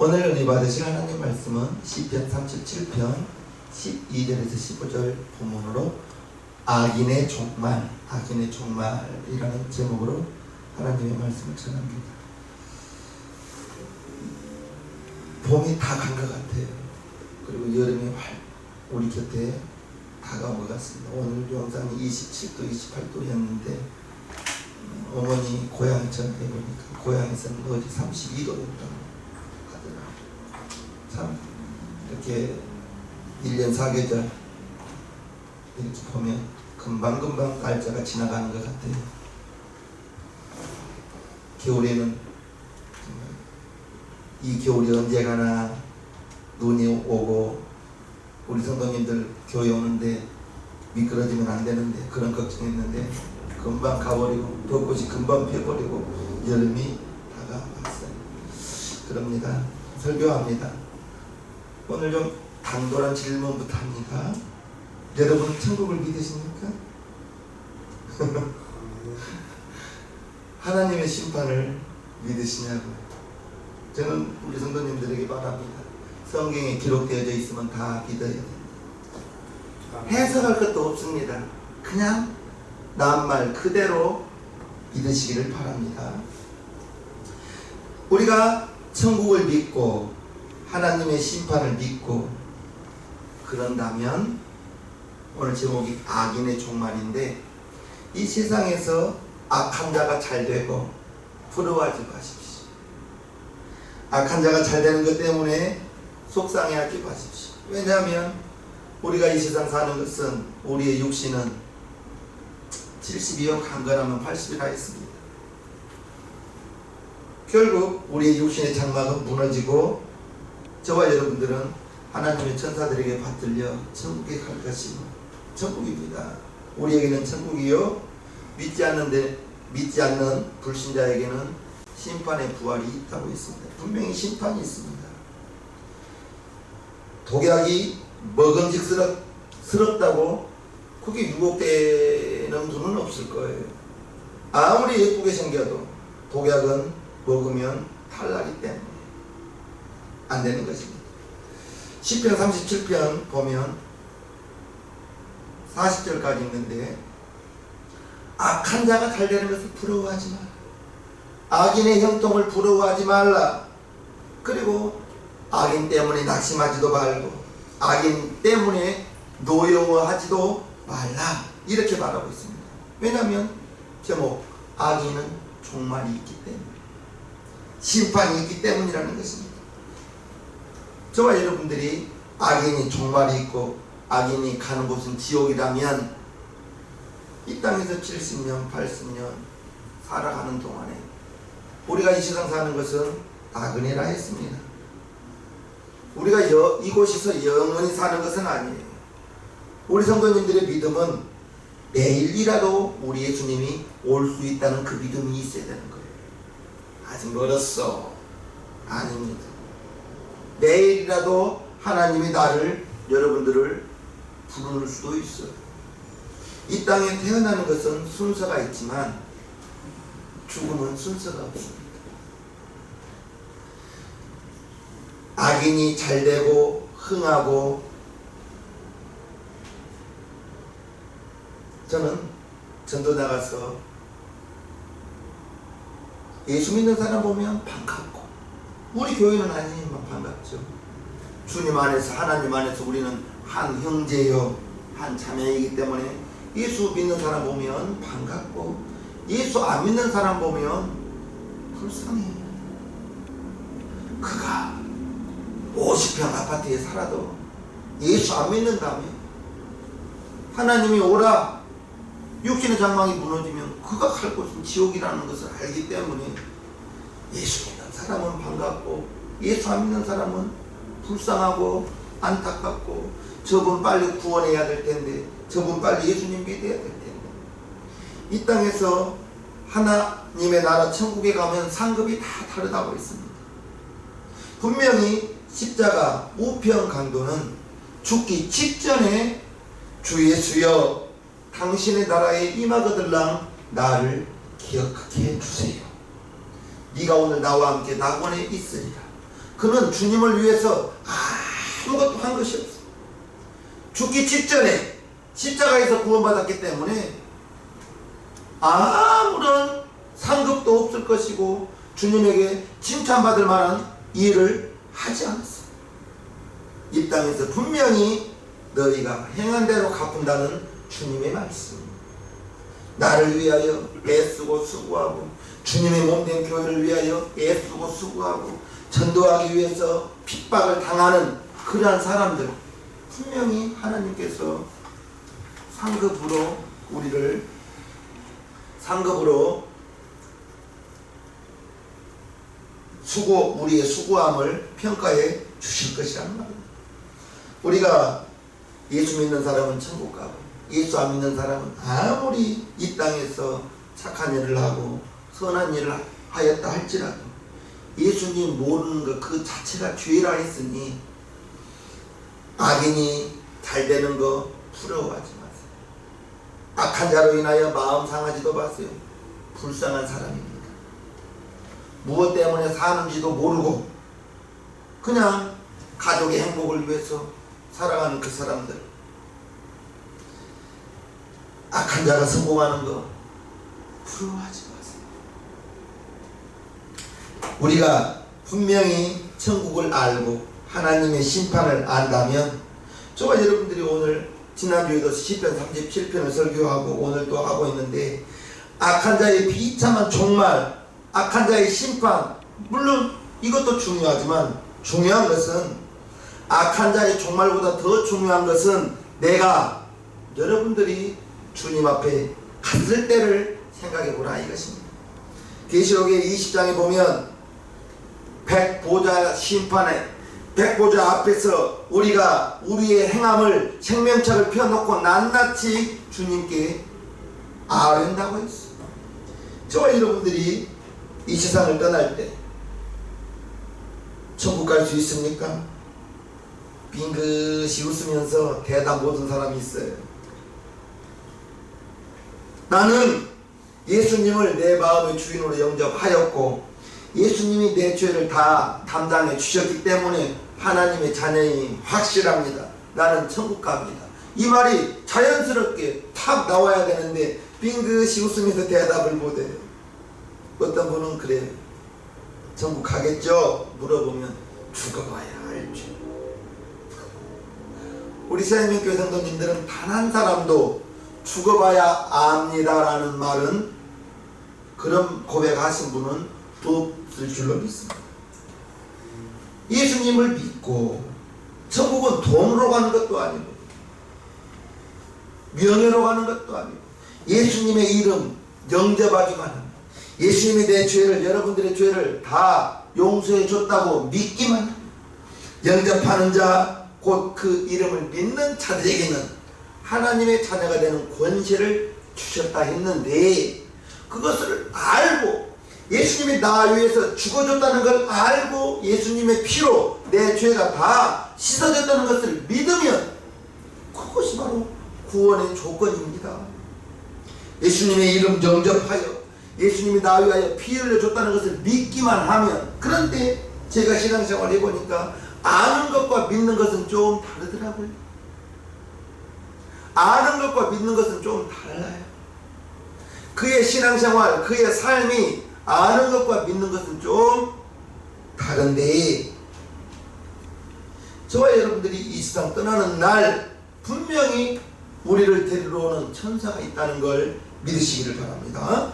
오늘 은혜 받으실 하나님 말씀은 시편 37편 12절에서 15절 본문으로 악인의 종말이라는 제목으로 하나님의 말씀을 전합니다. 봄이 다 간 것 같아요. 그리고 여름이 우리 곁에 다가온 것 같습니다. 오늘 영상이 27도, 28도였는데 어머니 고향 전에 보니까 고향에서는 어제 32도였다고 하더라고요. 참 이렇게 1년 4계절 이렇게 보면 금방금방 날짜가 지나가는 것 같아요. 겨울에는 이 겨울이 언제 가나 눈이 오고 우리 성도님들 교회 오는데 미끄러지면 안 되는데 그런 걱정했는데 금방 가버리고 벚꽃이 금방 펴버리고 여름이 다가왔어요. 그럽니다. 설교합니다. 오늘 좀 당돌한 질문부터 합니다. 여러분 천국을 믿으십니까? 하나님의 심판을 믿으시냐고요. 저는 우리 성도님들에게 바랍니다. 성경에 기록되어져 있으면 다 믿어야 됩니다. 해석할 것도 없습니다. 그냥 낱말 그대로 믿으시기를 바랍니다. 우리가 천국을 믿고 하나님의 심판을 믿고 그런다면 오늘 제목이 악인의 종말인데 이 세상에서 악한 자가 잘 되고 부러워하지 마십시오. 악한 자가 잘 되는 것 때문에 속상해하지 마십시오. 왜냐하면 우리가 이 세상 사는 것은 우리의 육신은 70이요 강건하면 80이라 했습니다. 결국 우리의 육신의 장막은 무너지고 저와 여러분들은 하나님의 천사들에게 받들려 천국에 갈 것이 천국입니다. 우리에게는 천국이요 믿지 않는 불신자에게는 심판의 부활이 있다고 했습니다. 분명히 심판이 있습니다. 독약이 먹음직스럽다고 그게 유혹되는 분은 없을 거예요. 아무리 예쁘게 생겨도 독약은 먹으면 탈나기 때문에 안 되는 것입니다. 시편 37편 보면 40절까지 있는데 악한 자가 잘 되는 것을 부러워하지 마라. 악인의 형통을 부러워하지 말라. 그리고 악인 때문에 낙심하지도 말고 악인 때문에 노여워하지도 말라. 이렇게 말하고 있습니다. 왜냐하면 제목 악인은 종말이 있기 때문에 심판이 있기 때문이라는 것입니다. 저와 여러분들이 악인이 종말이 있고 악인이 가는 곳은 지옥이라면 이 땅에서 70년 80년 살아가는 동안에 우리가 이 세상 사는 것은 나그네라 했습니다. 우리가 이곳에서 영원히 사는 것은 아니에요. 우리 성도님들의 믿음은 내일이라도 우리 예수님이 올 수 있다는 그 믿음이 있어야 되는 거예요. 아직 멀었어. 아닙니다. 내일이라도 하나님이 나를 여러분들을 부를 수도 있어요. 이 땅에 태어나는 것은 순서가 있지만 죽음은 순서가 없습니다. 악인이 잘되고 흥하고 저는 전도 나가서 예수 믿는 사람 보면 반갑고 우리 교회는 아니지만 반갑죠. 주님 안에서 하나님 안에서 우리는 한 형제요 한 자매이기 때문에 예수 믿는 사람 보면 반갑고 예수 안 믿는 사람 보면 불쌍해요. 그가 50평 아파트에 살아도 예수 안 믿는다면 하나님이 오라 육신의 장막이 무너지면 그가 갈 곳은 지옥이라는 것을 알기 때문에 예수 믿는 사람은 반갑고 예수 안 믿는 사람은 불쌍하고 안타깝고 저분 빨리 구원해야 될 텐데 저분 빨리 예수님 믿어야 될 텐데 이 땅에서 하나님의 나라 천국에 가면 상급이 다 다르다고 했습니다. 분명히 십자가 우편 강도는 죽기 직전에 주 예수여 당신의 나라에 임하거들랑 나를 기억하게 해주세요. 네가 오늘 나와 함께 낙원에 있으리라. 그는 주님을 위해서 아무것도 한 것이 없어. 죽기 직전에 십자가에서 구원받았기 때문에 아무런 상급도 없을 것이고 주님에게 칭찬받을 만한 일을 하지 않았어. 이 땅에서 분명히 너희가 행한 대로 갚은다는 주님의 말씀. 나를 위하여 애쓰고 수고하고 주님의 몸된 교회를 위하여 애쓰고 수고하고 전도하기 위해서 핍박을 당하는 그러한 사람들, 분명히 하나님께서 상급으로 우리의 수고함을 평가해 주실 것이라는 말입니다. 우리가 예수 믿는 사람은 천국 가고 예수 안 믿는 사람은 아무리 이 땅에서 착한 일을 하고 선한 일을 하였다 할지라도 예수님 모르는 것 그 자체가 죄라 했으니 악인이 잘 되는 거 부러워하지 마세요. 악한 자로 인하여 마음 상하지도 마세요. 불쌍한 사람입니다. 무엇 때문에 사는지도 모르고 그냥 가족의 행복을 위해서 살아가는 그 사람들, 악한 자가 성공하는 거 부러워하지 마세요. 우리가 분명히 천국을 알고 하나님의 심판을 안다면, 저와 여러분들이 오늘 지난주에도 시편 37편을 설교하고 오늘 또 하고 있는데, 악한 자의 비참한 종말, 악한 자의 심판, 물론 이것도 중요하지만 중요한 것은, 악한 자의 종말보다 더 중요한 것은 내가 여러분들이 주님 앞에 갔을 때를 생각해 보라 이것입니다. 계시록의 20장에 보면 백보자 심판에, 백보자 앞에서 우리가 우리의 행함을 생명책을 펴놓고 낱낱이 주님께 아뢰는다고 했어. 저와 여러분들이 이 세상을 떠날 때 천국 갈 수 있습니까? 빙긋이 웃으면서 대답 못한 사람이 있어요. 나는 예수님을 내 마음의 주인으로 영접하였고 예수님이 내 죄를 다 담당해 주셨기 때문에 하나님의 자녀임이 확실합니다. 나는 천국 갑니다. 이 말이 자연스럽게 탁 나와야 되는데 빙긋이 웃으면서 대답을 못해요. 어떤 분은 그래요. 천국 가겠죠? 물어보면 죽어봐야 알죠. 우리 새한민교회 성도님들은 단 한 사람도 죽어봐야 압니다라는 말은, 그런 고백하신 분은 없을 줄로 믿습니다. 예수님을 믿고 천국은 돈으로 가는 것도 아니고 명예로 가는 것도 아니고 예수님의 이름 영접하기만 합니다. 예수님이 내 죄를, 여러분들의 죄를 다 용서해 줬다고 믿기만 합니다. 영접하는 자, 곧 그 이름을 믿는 자들에게는 하나님의 자녀가 되는 권세를 주셨다 했는데, 그것을 알고 예수님이 나 위해서 죽어줬다는 걸 알고 예수님의 피로 내 죄가 다 씻어졌다는 것을 믿으면 그것이 바로 구원의 조건입니다. 예수님의 이름 영접하여 예수님이 나 위하여 피 흘려줬다는 것을 믿기만 하면, 그런데 제가 신앙생활 해보니까 아는 것과 믿는 것은 좀 다르더라고요. 아는 것과 믿는 것은 좀 달라요. 그의 신앙생활, 그의 삶이 아는 것과 믿는 것은 좀 다른데, 저와 여러분들이 이 세상 떠나는 날 분명히 우리를 데리러 오는 천사가 있다는 걸 믿으시기를 바랍니다.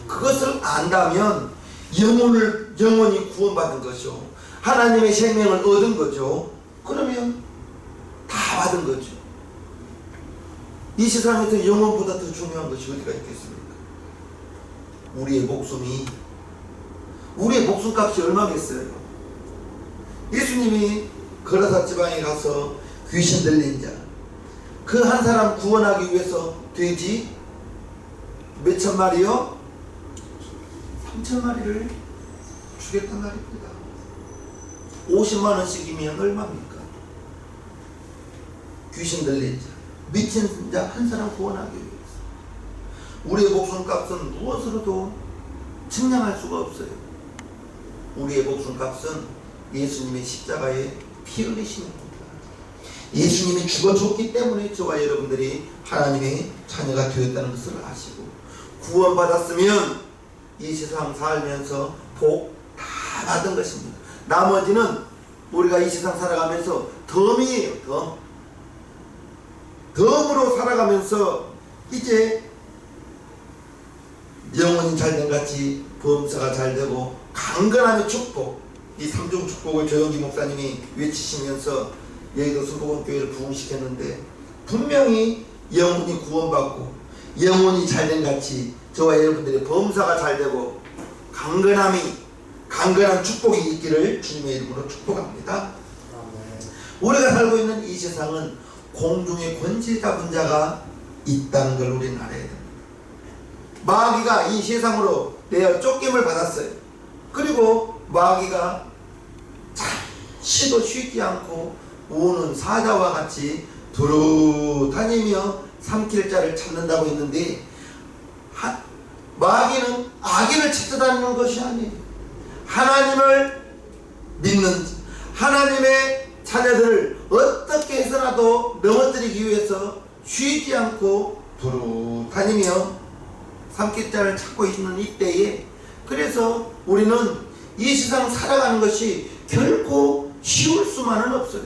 그것을 안다면 영원히 구원받은 것이요, 하나님의 생명을 얻은 거죠. 그러면 다 받은 거죠. 이 세상에서 영혼보다 더 중요한 것이 어디가 있겠습니까? 우리의 목숨값이 얼마겠어요? 예수님이 거라사 지방에 가서 귀신 들린 자, 그 한 사람 구원하기 위해서 돼지 몇천 마리요? 3,000마리를 주겠단 말입니다. 50만원씩이면 얼마입니까? 귀신 들린 자, 미친 자 한 사람 구원하기 위해서. 우리의 목숨값은 무엇으로도 측량할 수가 없어요. 우리의 목숨값은 예수님의 십자가에 피 흘리시는 겁니다. 예수님이 죽어줬기 때문에 저와 여러분들이 하나님의 자녀가 되었다는 것을 아시고, 구원받았으면 이 세상 살면서 복 다 받은 것입니다. 나머지는 우리가 이 세상 살아가면서 덤이에요. 덤으로 살아가면서 이제 영혼이 잘된 같이 범사가 잘되고 강건함의 축복, 이 삼중 축복을 조영기 목사님이 외치시면서 여의도 순복음교회를 부흥시켰는데, 분명히 영혼이 구원받고 영혼이 잘된 같이 저와 여러분들의 범사가 잘되고 강건한 축복이 있기를 주님의 이름으로 축복합니다. 우리가 살고 있는 이 세상은 공중의 권세 잡은 자가 있다는 걸 우리는 알아야 됩니다. 마귀가 이 세상으로 내어 쫓김을 받았어요. 그리고 마귀가 잠시도 쉬지 않고 우는 사자와 같이 두루 다니며 삼킬 자를 찾는다고 했는데, 마귀는 악인을 찾아다니는 것이 아니에요. 하나님을 믿는 하나님의 자녀들을 어떻게 해서라도 넘어뜨리기 위해서 쉬지 않고 두루 다니며 삼킬 자를 찾고 있는 이때에, 그래서 우리는 이 세상 살아가는 것이 결코 쉬울 수만은 없어요.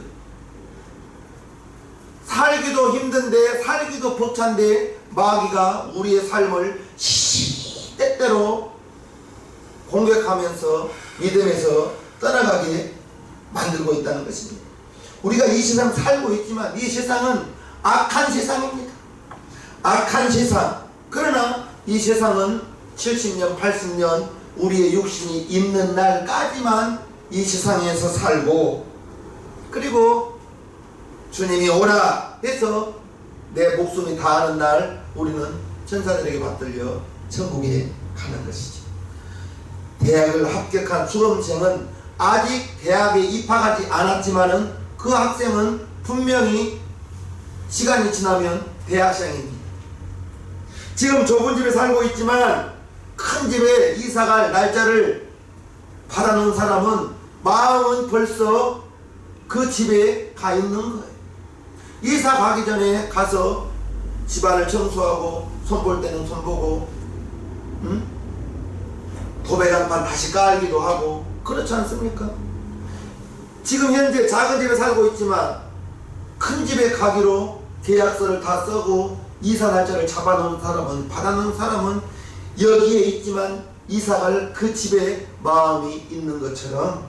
살기도 힘든데, 살기도 벅찬데 마귀가 우리의 삶을 때때로 공격하면서 믿음에서 떠나가게 만들고 있다는 것입니다. 우리가 이 세상 살고 있지만 이 세상은 악한 세상입니다. 악한 세상. 그러나 이 세상은 70년 80년 우리의 육신이 있는 날까지만 이 세상에서 살고, 그리고 주님이 오라 해서 내 목숨이 다하는 날 우리는 천사들에게 받들려 천국에 가는 것이죠. 대학을 합격한 수험생은 아직 대학에 입학하지 않았지만은 그 학생은 분명히 시간이 지나면 대학생입니다. 지금 좁은 집에 살고 있지만 큰 집에 이사갈 날짜를 받아놓은 사람은 마음은 벌써 그 집에 가 있는 거예요. 이사 가기 전에 가서 집안을 청소하고 손볼 때는 손보고, 도배장판 다시 깔기도 하고, 그렇지 않습니까? 지금 현재 작은 집에 살고 있지만 큰 집에 가기로 계약서를 다 쓰고 이사 날짜를 잡아놓은 사람은, 받아놓은 사람은 여기에 있지만 이사갈 그 집에 마음이 있는 것처럼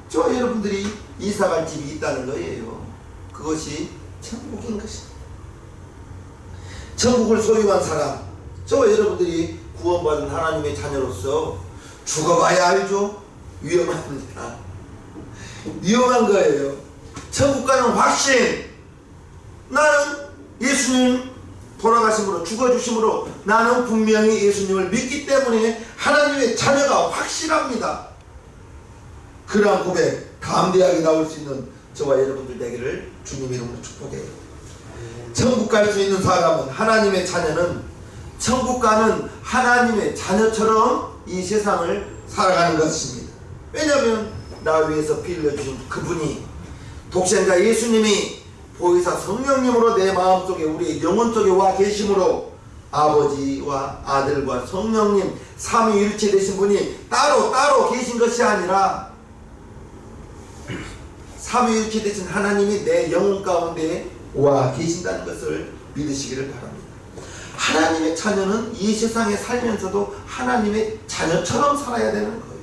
저와 여러분들이 이사갈 집이 있다는 거예요. 그것이 천국인 것입니다. 천국을 소유한 사람, 저와 여러분들이 구원받은 하나님의 자녀로서 죽어봐야 알죠? 위험합니다. 위험한 거예요. 천국 가는 확신. 나는 예수님 돌아가심으로, 죽어주심으로 나는 분명히 예수님을 믿기 때문에 하나님의 자녀가 확실합니다. 그러한 고백 담대하게 나올 수 있는 저와 여러분들 되기를 주님의 이름으로 축복해요. 천국 갈 수 있는 사람은, 하나님의 자녀는 천국 가는 하나님의 자녀처럼 이 세상을 살아가는 것입니다. 왜냐하면 나 위해서 피 흘려주신 그분이, 독생자 예수님이 보혜사 성령님으로 내 마음속에, 우리의 영혼 속에 와 계심으로 아버지와 아들과 성령님 삼위일체 되신 분이 따로 계신 것이 아니라 삼위일체 되신 하나님이 내 영혼 가운데 와 계신다는 것을 믿으시기를 바랍니다. 하나님의 자녀는 이 세상에 살면서도 하나님의 자녀처럼 살아야 되는 거예요.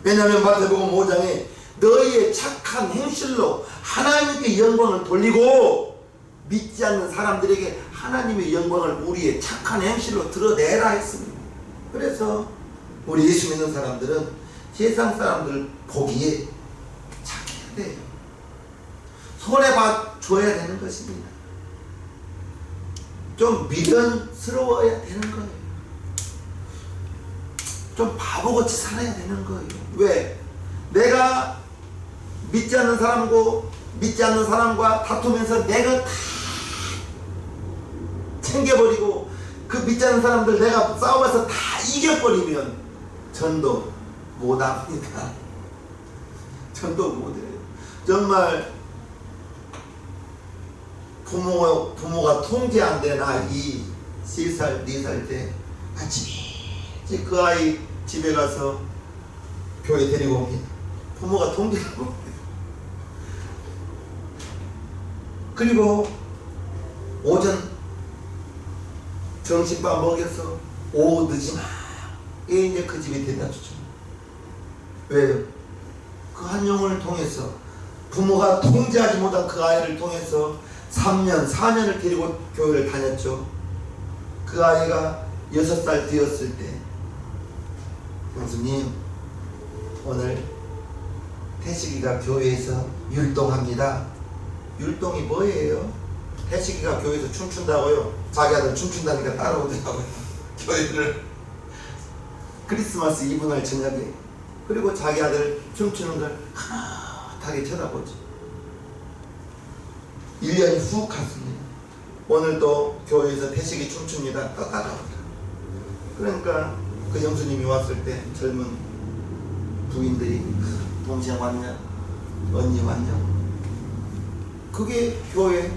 왜냐하면 마태복음 5장에 너희의 착한 행실로 하나님께 영광을 돌리고 믿지 않는 사람들에게 하나님의 영광을 우리의 착한 행실로 드러내라 했습니다. 그래서 우리 예수 믿는 사람들은 세상 사람들 보기에 착해야 돼요. 손해 봐줘야 되는 것입니다. 좀 미련스러워야 되는 거예요. 좀 바보같이 살아야 되는 거예요. 왜? 내가 믿지 않는 사람과 다투면서 내가 다 챙겨버리고 그 믿지 않는 사람들 내가 싸워서 다 이겨버리면 전도 못합니다. 전도 못해요. 정말 부모가 통제 안 된 아이 3살, 4살 때 아침에 그 아이 집에 가서 교회 데리고 옵니다. 부모가 통제를 못해요. 그리고 오전 점심밥 먹여서 오후 늦지마 이제 그 집에 데려다 주죠. 왜요? 그 한 영혼을 통해서 부모가 통제하지 못한 그 아이를 통해서 3년, 4년을 데리고 교회를 다녔죠. 그 아이가 6살 되었을 때 형수님 오늘 태식이가 교회에서 율동합니다. 율동이 뭐예요? 태식이가 교회에서 춤춘다고요? 자기 아들 춤춘다니까 따라오더라고요. 교회를 크리스마스 이브날 저녁에. 그리고 자기 아들 춤추는 걸 하나하게 쳐다보죠. 1년이 훅 갔습니다. 오늘도 교회에서 태식이 춤춥니다. 또 따라오더라고요. 그러니까 그 형수님이 왔을 때 젊은 부인들이 동생 왔냐? 언니 왔냐? 그게 교회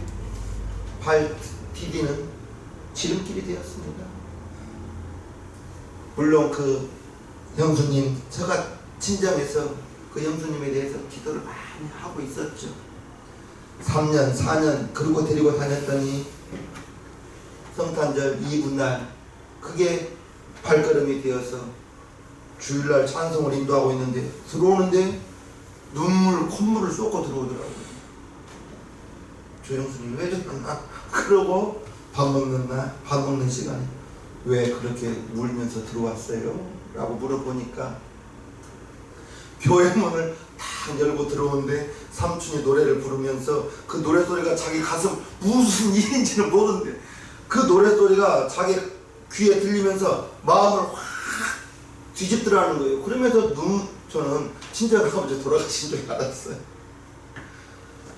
발 디디는 지름길이 되었습니다. 물론 그 형수님 저가 친정에서 그 형수님에 대해서 기도를 많이 하고 있었죠. 3년 4년 그러고 데리고 다녔더니 성탄절 이브날 그게 발걸음이 되어서 주일날 찬송을 인도하고 있는데 들어오는데 눈물 콧물을 쏟고 들어오더라고요. 조 형수님 왜 저랬나? 그러고 밥 먹는 시간에 왜 그렇게 울면서 들어왔어요? 라고 물어보니까 교회 문을 딱 열고 들어오는데 삼촌이 노래를 부르면서 그 노래소리가 자기 가슴 무슨 일인지는 모르는데 그 노래소리가 자기 귀에 들리면서 마음을 확 뒤집더라는 거예요. 그러면서 저는 친정할아버지 돌아가신 줄 알았어요.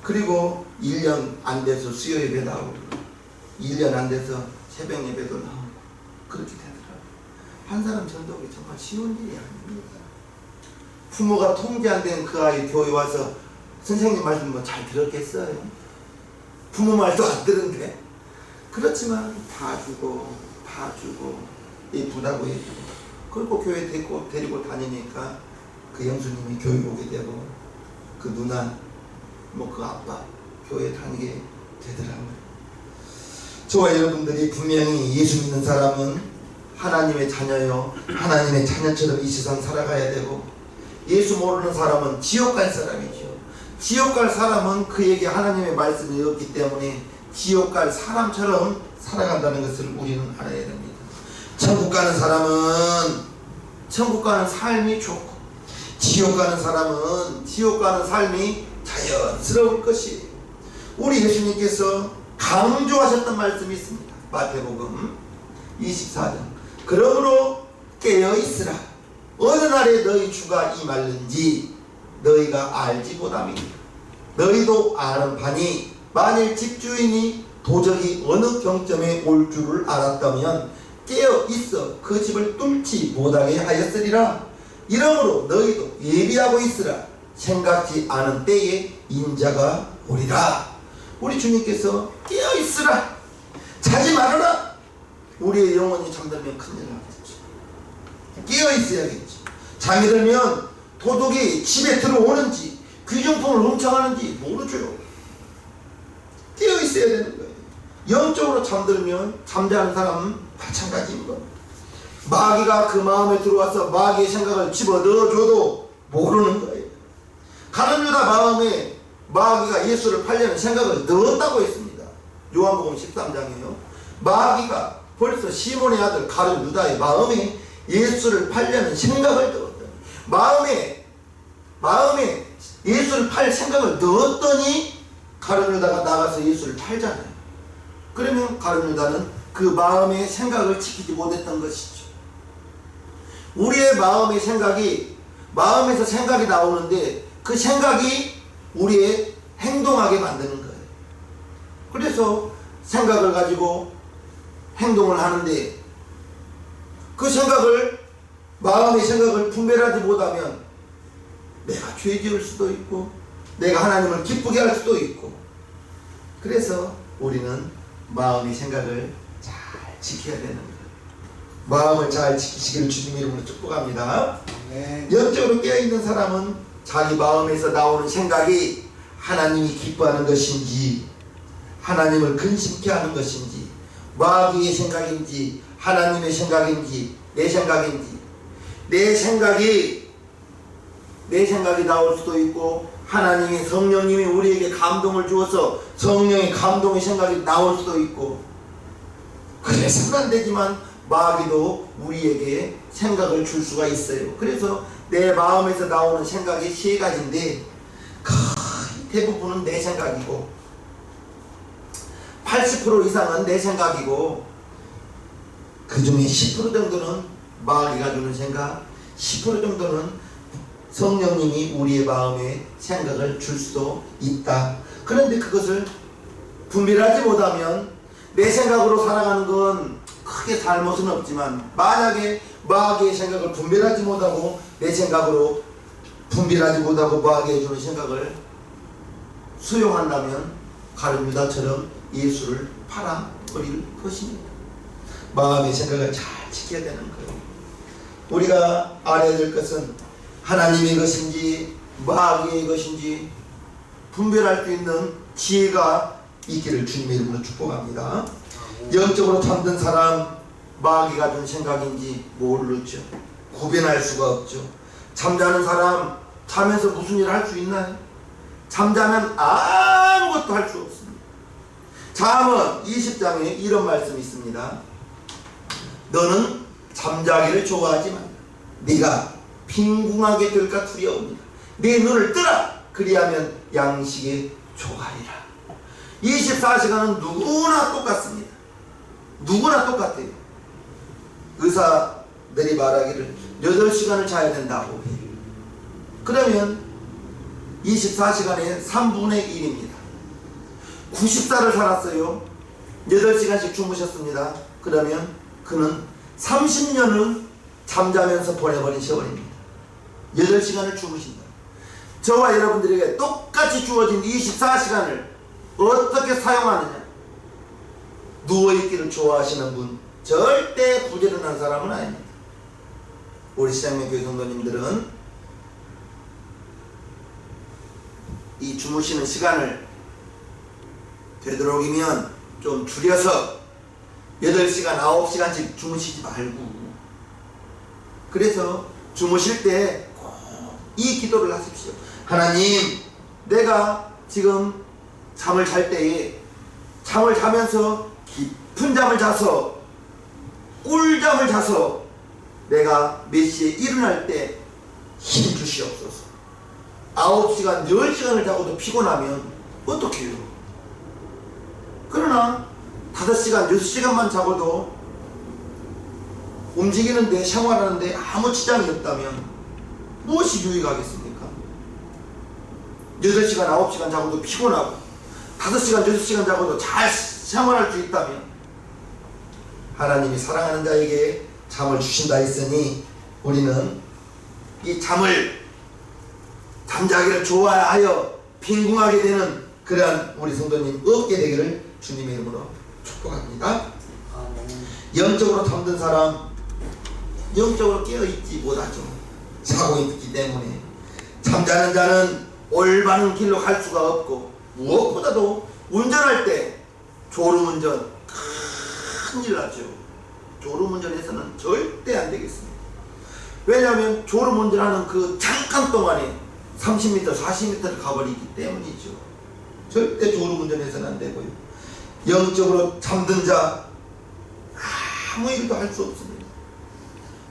그리고 1년 안 돼서 수요 예배 나오고 1년 안 돼서 새벽 예배도 나오고 그렇게 되더라고요. 한 사람 전도하기 정말 쉬운 일이 아닙니다. 부모가 통제 안 된 그 아이 교회 와서 선생님 말씀 뭐 잘 들었겠어요? 부모 말도 안 들은데 그렇지만 봐주고 예쁘다고 해주고 그리고 교회 데리고 다니니까 그 형수님이 교회 오게 되고 그 누나 뭐 그 아빠 교회 다니게 되더라고요. 저와 여러분들이 분명히 예수 믿는 사람은 하나님의 자녀요 하나님의 자녀처럼 이 세상 살아가야 되고 예수 모르는 사람은 지옥 갈 사람이죠. 지옥 갈 사람은 그에게 하나님의 말씀이 없기 때문에 지옥 갈 사람처럼 살아간다는 것을 우리는 알아야 됩니다. 천국 가는 사람은 천국 가는 삶이 좋고 지옥 가는 사람은 지옥 가는 삶이 자연스러울 것이에요. 우리 예수님께서 강조하셨던 말씀이 있습니다. 마태복음 24장 그러므로 깨어있으라 어느 날에 너희 주가 임할는지 너희가 알지 못함이니 너희도 아는 바니 만일 집주인이 도저히 어느 경점에 올 줄을 알았다면 깨어있어 그 집을 뚫지 못하게 하였으리라. 이러므로 너희도 예비하고 있으라. 생각지 않은 때에 인자가 오리라. 우리 주님께서 깨어있으라. 자지 말아라. 우리의 영혼이 잠들면 큰일 나겠죠. 깨어있어야겠죠. 잠이 들면 도둑이 집에 들어오는지 귀중품을 훔쳐가는지 모르죠. 깨어있어야 되는 거예요. 영적으로 잠들면 잠자는 사람은 마찬가지인 겁니다. 마귀가 그 마음에 들어와서 마귀의 생각을 집어넣어줘도 모르는 거예요. 가룟 유다 마음에 마귀가 예수를 팔려는 생각을 넣었다고 했습니다. 요한복음 13장이에요. 마귀가 벌써 시몬의 아들 가룟 유다의 마음에 예수를 팔려는 생각을 넣었더니 마음에 예수를 팔 생각을 넣었더니 가룟 유다가 나가서 예수를 팔잖아요. 그러면 가룟 유다는 그 마음의 생각을 지키지 못했던 것이죠. 우리의 마음의 생각이 마음에서 생각이 나오는데 그 생각이 우리의 행동하게 만드는 거예요. 그래서 생각을 가지고 행동을 하는데 그 생각을 마음의 생각을 분별하지 못하면 내가 죄 지을 수도 있고 내가 하나님을 기쁘게 할 수도 있고, 그래서 우리는 마음의 생각을 잘 지켜야 되는 거예요. 마음을 잘 지키시기를 주님 이름으로 축복합니다. 영적으로 깨어있는 사람은 자기 마음에서 나오는 생각이 하나님이 기뻐하는 것인지, 하나님을 근심케 하는 것인지, 마귀의 생각인지 하나님의 생각인지 내 생각인지, 내 생각이 나올 수도 있고 하나님이 성령님이 우리에게 감동을 주어서 성령의 감동의 생각이 나올 수도 있고, 그래서는 안 되지만 마귀도 우리에게 생각을 줄 수가 있어요. 그래서 내 마음에서 나오는 생각이 세 가지인데 거의 대부분은 내 생각이고 80% 이상은 내 생각이고, 그 중에 10% 정도는 마귀가 주는 생각, 10% 정도는 성령님이 우리의 마음에 생각을 줄 수도 있다. 그런데 그것을 분별하지 못하면 내 생각으로 살아가는 건 크게 잘못은 없지만, 만약에 마귀의 생각을 분별하지 못하고 내 생각으로 분별하지 못하고 마귀의 주는 생각을 수용한다면 가룟유다처럼 예수를 팔아버릴 것입니다. 마음의 생각을 잘 지켜야 되는 거예요. 우리가 알아야 될 것은 하나님의 것인지 마귀의 것인지 분별할 수 있는 지혜가 있기를 주님의 이름으로 축복합니다. 영적으로 잠든 사람, 마귀가 준 생각인지 모르죠. 구별할 수가 없죠. 잠자는 사람, 자면서 무슨 일을 할 수 있나요? 잠자면 아무것도 할 수 없습니다. 잠언 20장에 이런 말씀이 있습니다. 너는 잠자기를 좋아하지 말라. 네가 빈궁하게 될까 두려웁니다. 네 눈을 뜨라. 그리하면 양식에 조가리라. 24시간은 누구나 똑같습니다. 누구나 똑같아요. 의사들이 말하기를 8시간을 자야 된다고 해요. 그러면 24시간에 3분의 1입니다. 90살을 살았어요. 8시간씩 주무셨습니다. 그러면 그는 30년을 잠자면서 보내버린 세월입니다. 8시간을 주무신다. 저와 여러분들에게 똑같이 주어진 24시간을 어떻게 사용하느냐. 누워있기를 좋아하시는 분, 절대 부지런한 사람은 아닙니다. 우리 시장님교회 성도님들은 이 주무시는 시간을 되도록이면 좀 줄여서 8시간, 9시간씩 주무시지 말고, 그래서 주무실 때 꼭 이 기도를 하십시오. 하나님, 내가 지금 잠을 잘 때에 잠을 자면서 깊은 잠을 자서 꿀잠을 자서 내가 몇 시에 일어날 때 힘 주시옵소서. 9시간, 10시간을 자고도 피곤하면 어떻게 해요? 그러나 5시간, 6시간만 자고도 움직이는데, 생활하는데 아무 지장이 없다면 무엇이 유익하겠습니까? 8시간, 9시간 자고도 피곤하고 5시간, 6시간 자고도 잘 생활할 수 있다면, 하나님이 사랑하는 자에게 잠을 주신다 했으니 우리는 이 잠자기를 좋아하여 빈궁하게 되는 그러한 우리 성도님 없게 되기를 주님의 이름으로 축복합니다. 영적으로 잠든 사람, 영적으로 깨어있지 못하죠. 자고 있기 때문에. 잠자는 자는 올바른 길로 갈 수가 없고, 무엇보다도 운전할 때 졸음운전 큰일 나죠. 졸음운전에서는 절대 안 되겠습니다. 왜냐하면 졸음운전하는 그 잠깐 동안에 30m, 40m를 가버리기 때문이죠. 절대 졸음운전해서는 안 되고요. 영적으로 잠든 자, 아무 일도 할 수 없습니다.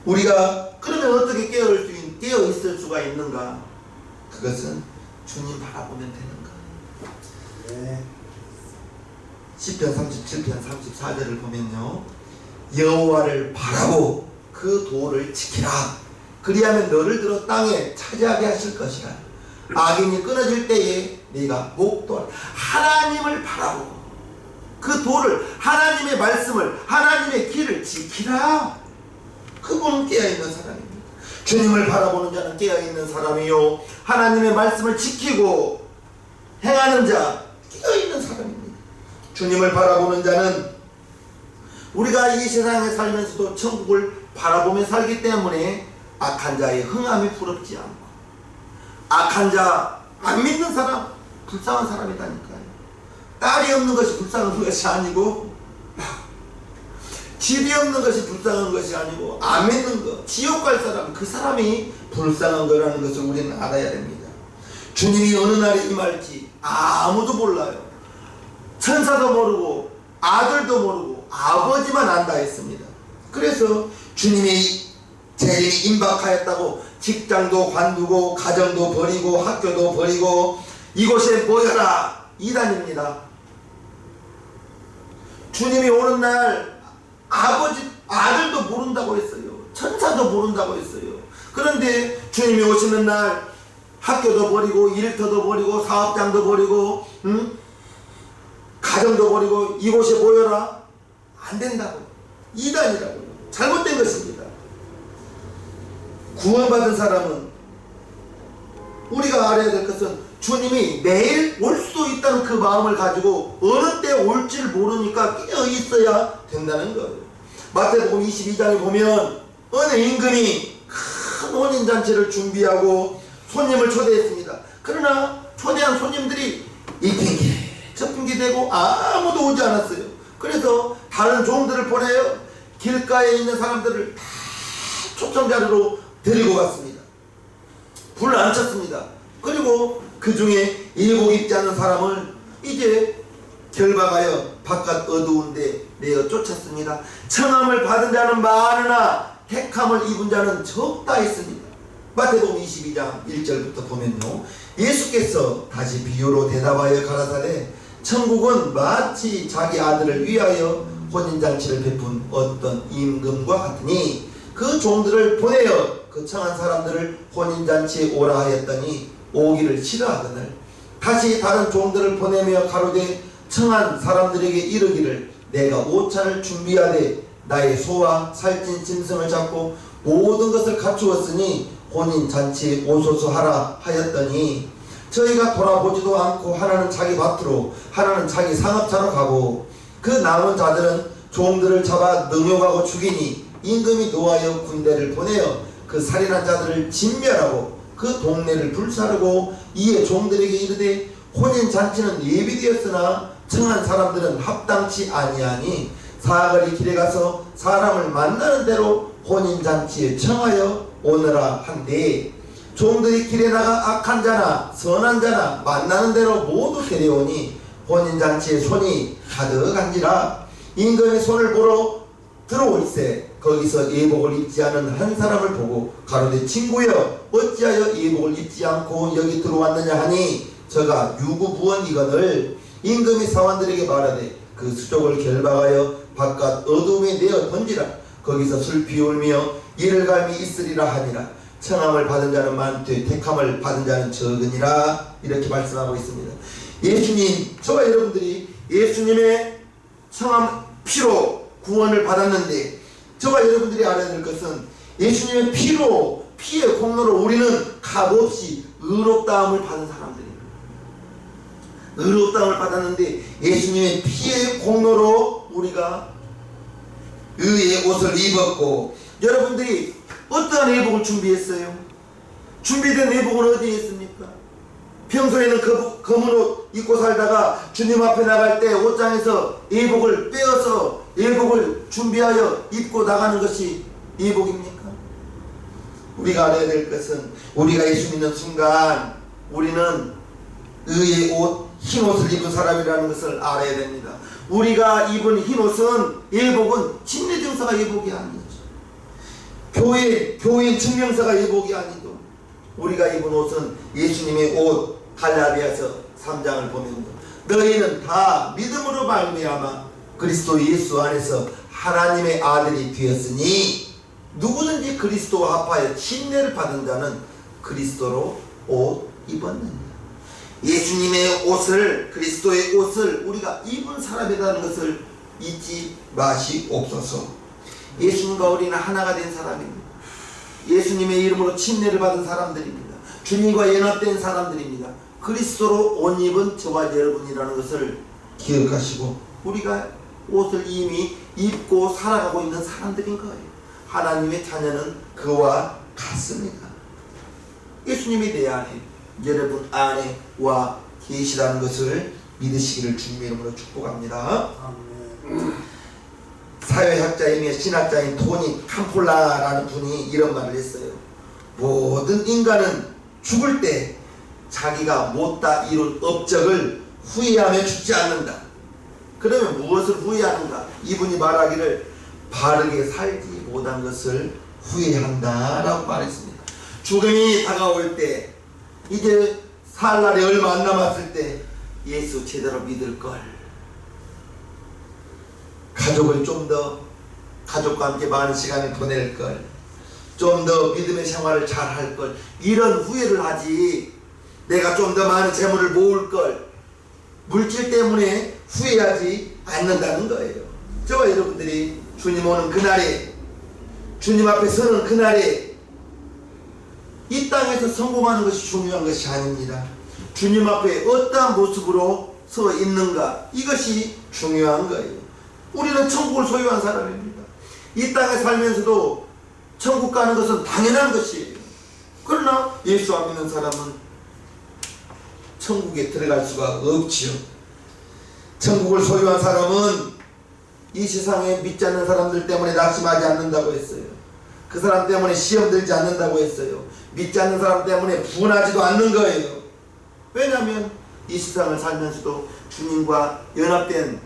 우리가 그러면 어떻게 깨어 있을 수가 있는가? 그것은 주님 바라보면 되는 거예요. 시편 37편 34절을 보면요, 여호와를 바라보 그 도를 지키라. 그리하면 너를 들어 땅에 차지하게 하실 것이라. 악인이 끊어질 때에 네가 목도하라. 하나님을 바라보고 그 도를, 하나님의 말씀을, 하나님의 길을 지키라. 그분은 깨어있는 사람입니다. 주님을 바라보는 자는 깨어있는 사람이요 하나님의 말씀을 지키고 행하는 자 깨어있는 사람입니다. 주님을 바라보는 자는 우리가 이 세상에 살면서도 천국을 바라보며 살기 때문에 악한 자의 흥함이 부럽지 않고, 악한 자, 안 믿는 사람 불쌍한 사람이다니까요. 딸이 없는 것이 불쌍한 것이 아니고, 집이 없는 것이 불쌍한 것이 아니고, 안 믿는 것, 지옥 갈 사람, 그 사람이 불쌍한 거라는 것을 우리는 알아야 됩니다. 주님이 어느 날에 임할지 아무도 몰라요. 천사도 모르고 아들도 모르고 아버지만 안다 했습니다. 그래서 주님이 재림이 임박하였다고 직장도 관두고 가정도 버리고 학교도 버리고 이곳에 모여라, 이단입니다. 주님이 오는 날 아들도 모른다고 했어요. 천사도 모른다고 했어요. 그런데 주님이 오시는 날 학교도 버리고 일터도 버리고 사업장도 버리고 가정도 버리고 이곳에 모여라, 안 된다고. 이단이라고. 잘못된 것입니다. 구원받은 사람은 우리가 알아야 될 것은 주님이 내일 올 수도 있다는 그 마음을 가지고 어느 때 올지를 모르니까 깨어 있어야 된다는 거예요. 마태복음 22장에 보면 어느 임금이 큰 혼인잔치를 준비하고 손님을 초대했습니다. 그러나 초대한 손님들이 이 핑계 저 핑계 대고 아무도 오지 않았어요. 그래서 다른 종들을 보내요. 길가에 있는 사람들을 다 초청자료로 데리고 갔습니다. 불을 안 쳤습니다. 그리고 그 중에 예복 입지 않은 사람을 이제 결박하여 바깥 어두운데 내어 쫓았습니다. 청함을 받은 자는 많으나 택함을 입은 자는 적다 했습니다. 마태복음 22장 1절부터 보면요, 예수께서 다시 비유로 대답하여 가라사대 천국은 마치 자기 아들을 위하여 혼인잔치를 베푼 어떤 임금과 같으니 그 종들을 보내어 그 청한 사람들을 혼인잔치에 오라 하였더니 오기를 싫어하거늘 다시 다른 종들을 보내며 가로되 청한 사람들에게 이르기를 내가 오찬을 준비하되 나의 소와 살찐 짐승을 잡고 모든 것을 갖추었으니 혼인잔치에 오소서 하라 하였더니 저희가 돌아보지도 않고 하나는 자기 밭으로 하나는 자기 상업차로 가고 그 남은 자들은 종들을 잡아 능욕하고 죽이니 임금이 노하여 군대를 보내어 그 살인한 자들을 진멸하고 그 동네를 불사르고 이에 종들에게 이르되 혼인잔치는 예비되었으나 청한 사람들은 합당치 아니하니 사거리 길에 가서 사람을 만나는 대로 혼인잔치에 청하여 오너라 한데 종들이 길에 나가 악한 자나 선한 자나 만나는 대로 모두 데려오니 혼인잔치에 손이 가득한지라 임금의 손을 보러 들어올세 거기서 예복을 입지 않은 한 사람을 보고 가로되 친구여 어찌하여 예복을 입지 않고 여기 들어왔느냐 하니 저가 유구부원이거늘 임금이 사원들에게 말하되 그 수족을 결박하여 바깥 어둠에 내어 던지라 거기서 슬피 울며 이를 갈미 있으리라 하니라 청함을 받은 자는 많되 택함을 받은 자는 적으니라 이렇게 말씀하고 있습니다. 예수님, 저와 여러분들이 예수님의 청함 피로 구원을 받았는데 저와 여러분들이 알아야 될 것은 예수님의 피의 공로로 우리는 값없이 의롭다함을 받은 사람들입니다. 의롭다함을 받았는데 예수님의 피의 공로로 우리가 의의 옷을 입었고 여러분들이 어떠한 예복을 준비했어요? 준비된 예복은 어디에 있습니까? 평소에는 검은 옷 입고 살다가 주님 앞에 나갈 때 옷장에서 예복을 빼어서 예복을 준비하여 입고 나가는 것이 예복입니까? 우리가 알아야 될 것은 우리가 예수 믿는 순간 우리는 의의 옷, 흰 옷을 입은 사람이라는 것을 알아야 됩니다. 우리가 입은 흰 옷은 예복은 침례 증서가 예복이 아니죠. 교인 증명서가 예복이 아니죠. 우리가 입은 옷은 예수님의 옷, 갈라디아서 3장을 보면 너희는 다 믿음으로 말미암아 그리스도 예수 안에서 하나님의 아들이 되었으니 누구든지 그리스도와 합하여 침례를 받은 자는 그리스도로 옷 입었느니라. 예수님의 옷을, 그리스도의 옷을 우리가 입은 사람이라는 것을 잊지 마시옵소서. 예수님과 우리는 하나가 된 사람입니다. 예수님의 이름으로 침례를 받은 사람들입니다. 주님과 연합된 사람들입니다. 그리스도로 옷 입은 저와 여러분이라는 것을 기억하시고 우리가 옷을 이미 입고 살아가고 있는 사람들인 거예요. 하나님의 자녀는 그와 같습니다. 예수님이 내 안에, 여러분 안에 와 계시다는 것을 믿으시기를 주님의 이름으로 축복합니다. 사회학자이며 신학자인 토니 캄폴라라는 분이 이런 말을 했어요. 모든 인간은 죽을 때 자기가 못다 이룬 업적을 후회하며 죽지 않는다. 그러면 무엇을 후회하는가? 이분이 말하기를 바르게 살지 못한 것을 후회한다 라고 말했습니다. 죽음이 다가올 때, 이제 살 날이 얼마 안 남았을 때 예수 제대로 믿을 걸, 가족을 좀 더 가족과 함께 많은 시간을 보낼 걸, 좀 더 믿음의 생활을 잘 할 걸, 이런 후회를 하지 내가 좀 더 많은 재물을 모을 걸, 물질 때문에 후회하지 않는다는 거예요. 저와 여러분들이 주님 오는 그날에, 주님 앞에 서는 그날에 이 땅에서 성공하는 것이 중요한 것이 아닙니다. 주님 앞에 어떠한 모습으로 서 있는가, 이것이 중요한 거예요. 우리는 천국을 소유한 사람입니다. 이 땅에 살면서도 천국 가는 것은 당연한 것이에요. 그러나 예수 안 믿는 사람은 천국에 들어갈 수가 없지요. 천국을 소유한 사람은 이 세상에 믿지 않는 사람들 때문에 낙심하지 않는다고 했어요. 그 사람 때문에 시험 들지 않는다고 했어요. 믿지 않는 사람 때문에 분하지도 않는 거예요. 왜냐하면 이 세상을 살면서도 주님과 연합된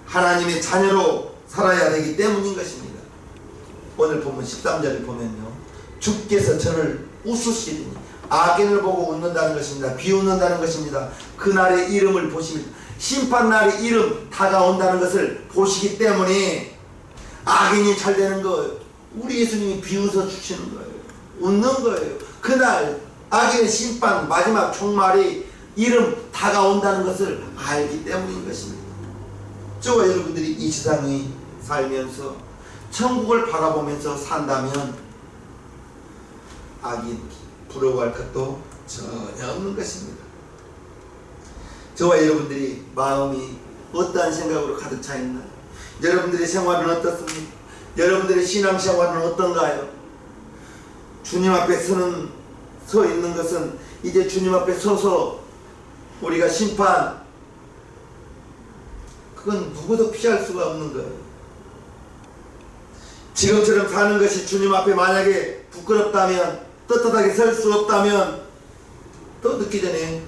하나님의 자녀로 살아야 되기 때문인 것입니다. 오늘 본문 13절을 보면요, 주께서 저를 웃으시리니, 악인을 보고 웃는다는 것입니다. 비웃는다는 것입니다. 그날의 이름을 보십니다. 심판날의 이름 다가온다는 것을 보시기 때문에 악인이 잘 되는 거예요. 우리 예수님이 비웃어 주시는 거예요. 웃는 거예요. 그날 악인의 심판, 마지막 종말의 이름 다가온다는 것을 알기 때문인 것입니다. 저와 여러분들이 이 세상에 살면서 천국을 바라보면서 산다면 악인 부러워할 것도 전혀 없는 것입니다. 저와 여러분들이 마음이 어떠한 생각으로 가득 차 있나요? 여러분들의 생활은 어떻습니까? 여러분들의 신앙생활은 어떤가요? 주님 앞에 서 있는 것은 이제 주님 앞에 서서 우리가 심판, 그건 누구도 피할 수가 없는 거예요. 지금처럼 사는 것이 주님 앞에 만약에 부끄럽다면, 떳떳하게 설 수 없다면 또 늦기 전에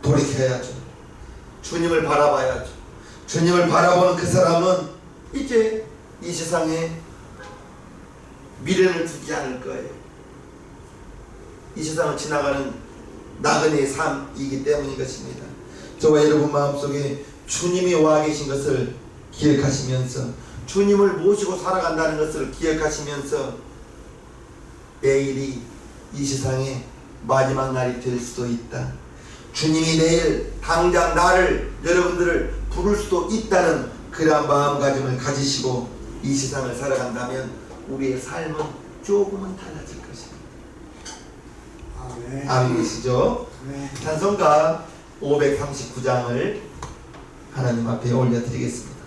돌이켜야죠. 주님을 바라봐야죠. 주님을 바라보는 그 사람은 이제 이 세상에 미련을 두지 않을 거예요. 이 세상을 지나가는 나그네의 삶이기 때문인 것입니다. 저와 여러분 마음속에 주님이 와 계신 것을 기억하시면서, 주님을 모시고 살아간다는 것을 기억하시면서, 내일이 이 세상의 마지막 날이 될 수도 있다. 주님이 내일 당장 나를, 여러분들을 부를 수도 있다는 그러한 마음가짐을 가지시고 이 세상을 살아간다면 우리의 삶은 조금은 달라질 것입니다. 아멘이시죠? 찬송가 539장을 하나님 앞에 올려드리겠습니다.